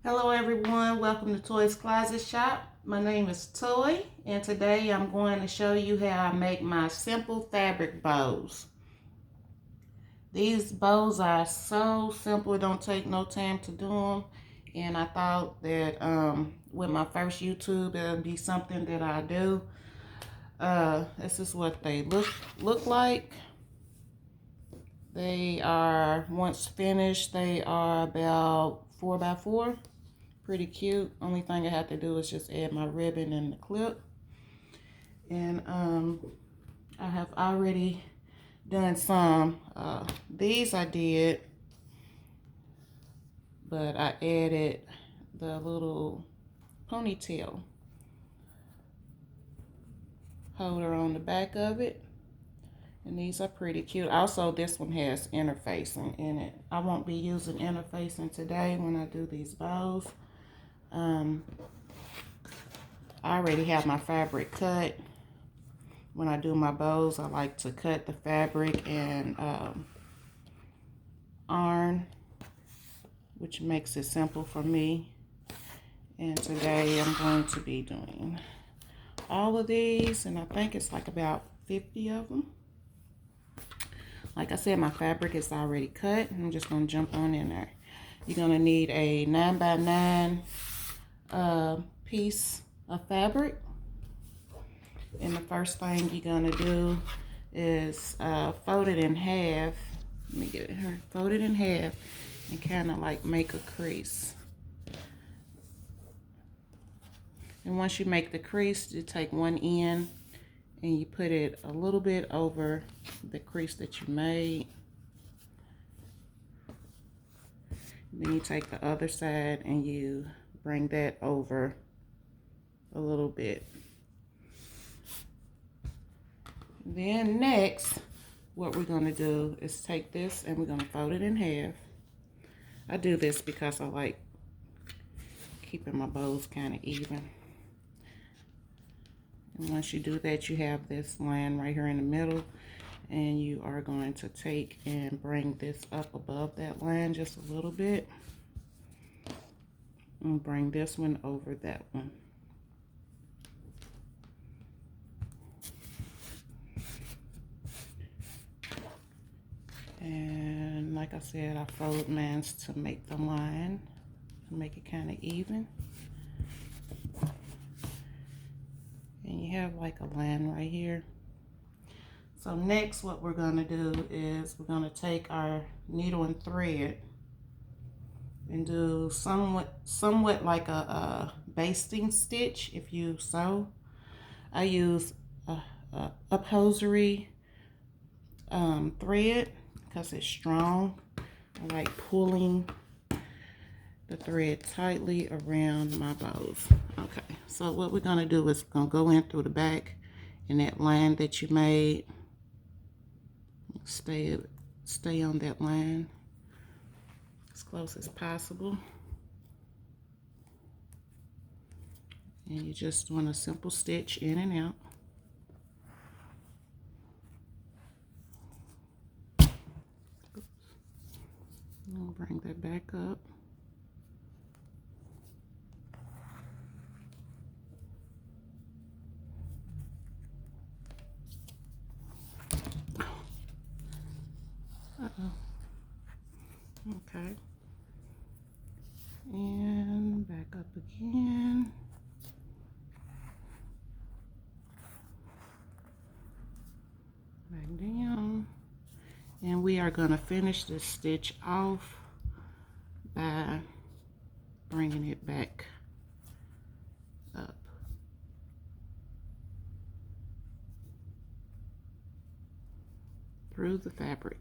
Hello everyone, welcome to Toy's Closet Shop. My name is Toy and today I'm going to show you how I make my simple fabric bows. These bows are so simple, it don't take no time to do them. And I thought that with my first YouTube it'll be something that I do. This is what they look like. They are, once finished, they are about 4x4. Pretty cute. Only thing I have to do is just add my ribbon and the clip. And I have already done some. These I did, but I added the little ponytail holder on the back of it. And these are pretty cute. Also, this one has interfacing in it. I won't be using interfacing today when I do these bows. I already have my fabric cut. When I do my bows, I like to cut the fabric and iron, which makes it simple for me. And today I'm going to be doing all of these, and I think it's like about 50 of them. Like I said, my fabric is already cut. I'm just going to jump on in there. You're going to need a 9x9 piece of fabric. And the first thing you're going to do is fold it in half. Let me get it here. Fold it in half and kind of like make a crease. And once you make the crease, you take one end and you put it a little bit over the crease that you made. Then you take the other side and you bring that over a little bit. Then next, what we're going to do is take this and we're going to fold it in half. I do this because I like keeping my bows kind of even. And once you do that, you have this line right here in the middle, and you are going to take and bring this up above that line just a little bit and bring this one over that one. And like I said, I fold mine to make the line, to make it kind of even. And you have like a line right here. So next what we're going to do is we're going to take our needle and thread and do somewhat like a basting stitch if you sew. I use a upholstery thread because it's strong. I like pulling the thread tightly around my bows. Okay, so what we're going to do is going to go in through the back in that line that you made. Stay on that line as close as possible. And you just want a simple stitch in and out. I'll bring that back up. Okay. And back up again. Back down. And we are going to finish this stitch off by bringing it back up. Through the fabric.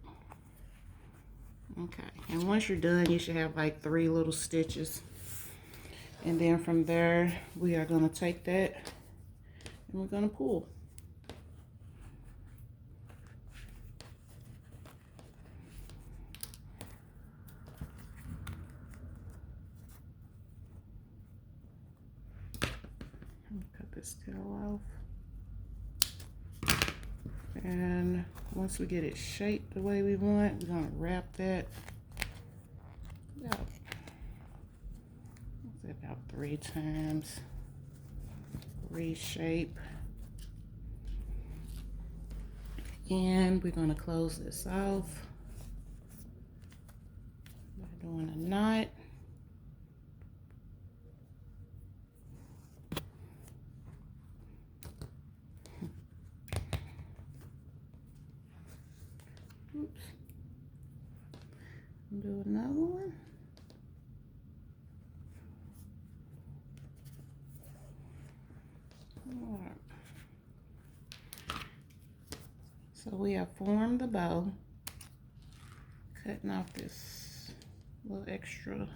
Okay, and once you're done, you should have like 3 little stitches. And then from there, we are going to take that and we're going to pull. Cut this tail off. And once we get it shaped the way we want, we're going to wrap that out. about 3 times. Reshape. And we're going to close this off by doing a knot. Oops. Do another one. All right. So we have formed the bow, cutting off this little extra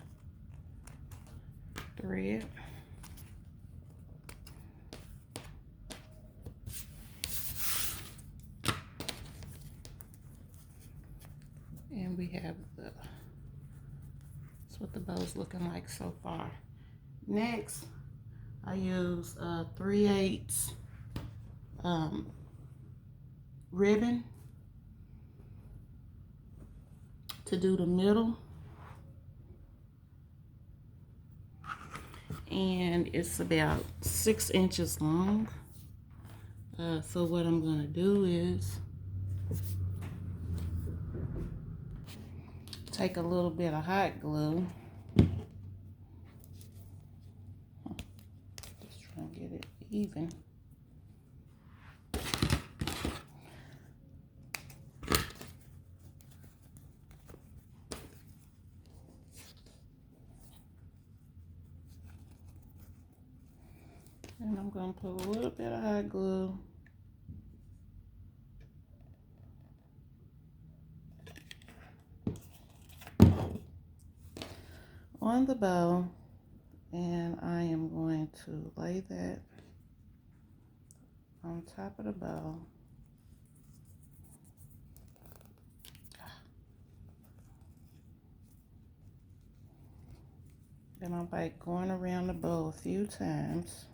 thread. And we have that's what the bow's looking like so far. Next, I use 3/8 ribbon to do the middle, and it's about 6 inches long. So what I'm gonna do is take a little bit of hot glue. Just trying to get it even. And I'm going to put a little bit of hot glue on the bow, and I am going to lay that on top of the bow. Then I'm like going around the bow a few times.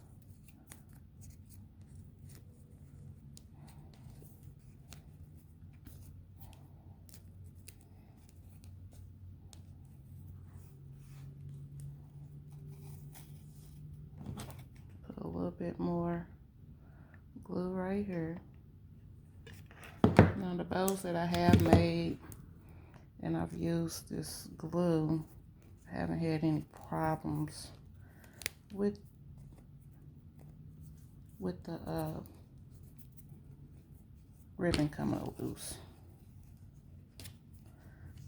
Put a little bit more glue right here. Now the bows that I have made and I've used this glue, I haven't had any problems with the ribbon coming loose.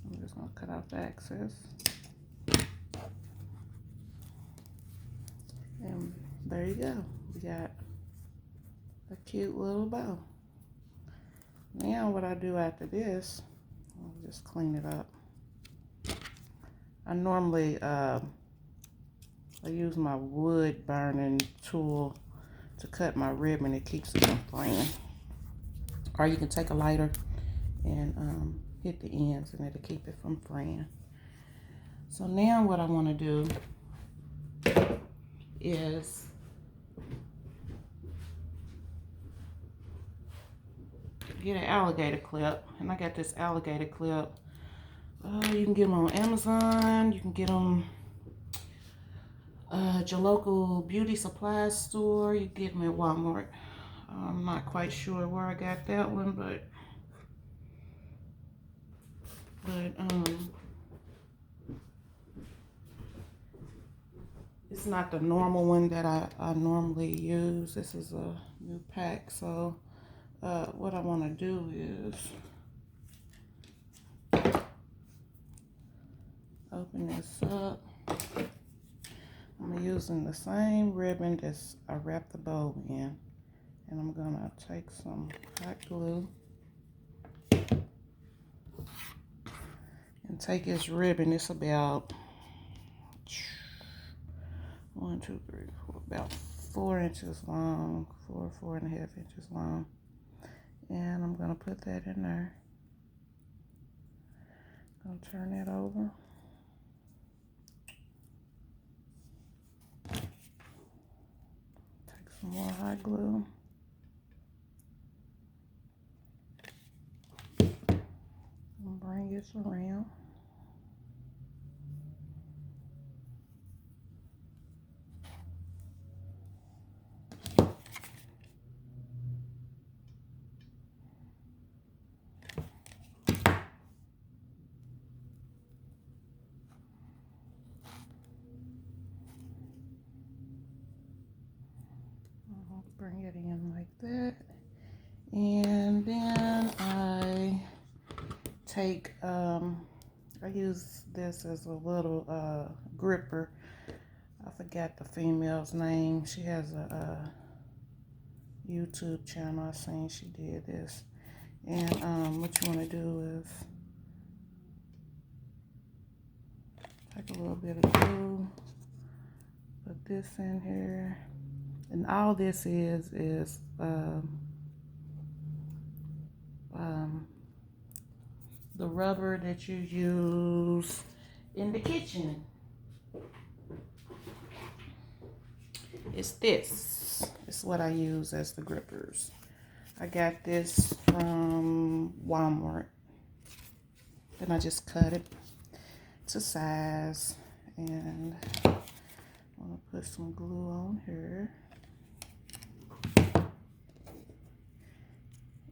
I'm just gonna cut off the excess. And there you go. We got a cute little bow. Now what I do after this, I'll just clean it up. I normally I use my wood burning tool to cut my ribbon. It keeps it from fraying. Or you can take a lighter and hit the ends and it'll keep it from fraying. So now what I want to do is get an alligator clip, and I got this alligator clip. You can get them on Amazon. You can get them at your local beauty supply store. You can get them at Walmart. I'm not quite sure where I got that one, but it's not the normal one that I normally use. This is a new pack. So what I want to do is open this up. I'm using the same ribbon that I wrapped the bow in, and I'm gonna take some hot glue and take this ribbon. It's about 1, 2, 3, 4, about 4 inches long, 4.5 inches long, and I'm gonna put that in there. Gonna turn it over. Take some more hot glue. And bring it around. Bring it in like that. And then I take, I use this as a little gripper. I forgot the female's name. She has a YouTube channel. I seen she did this. And what you want to do is take a little bit of glue, put this in here, and all this is the rubber that you use in the kitchen. It's this. It's what I use as the grippers. I got this from Walmart. Then I just cut it to size, and I'm gonna put some glue on here.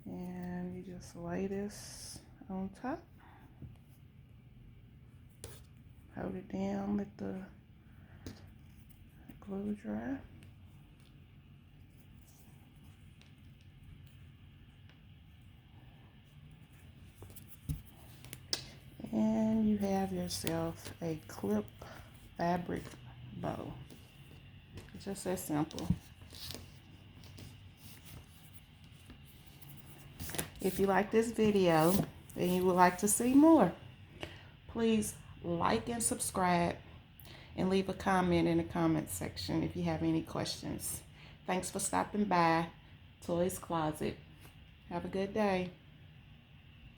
And you just lay this on top. Hold it down, let the glue dry. And you have yourself a clip fabric bow. It's just that simple. If you like this video and you would like to see more, please like and subscribe and leave a comment in the comment section if you have any questions. Thanks for stopping by Toys Closet. Have a good day.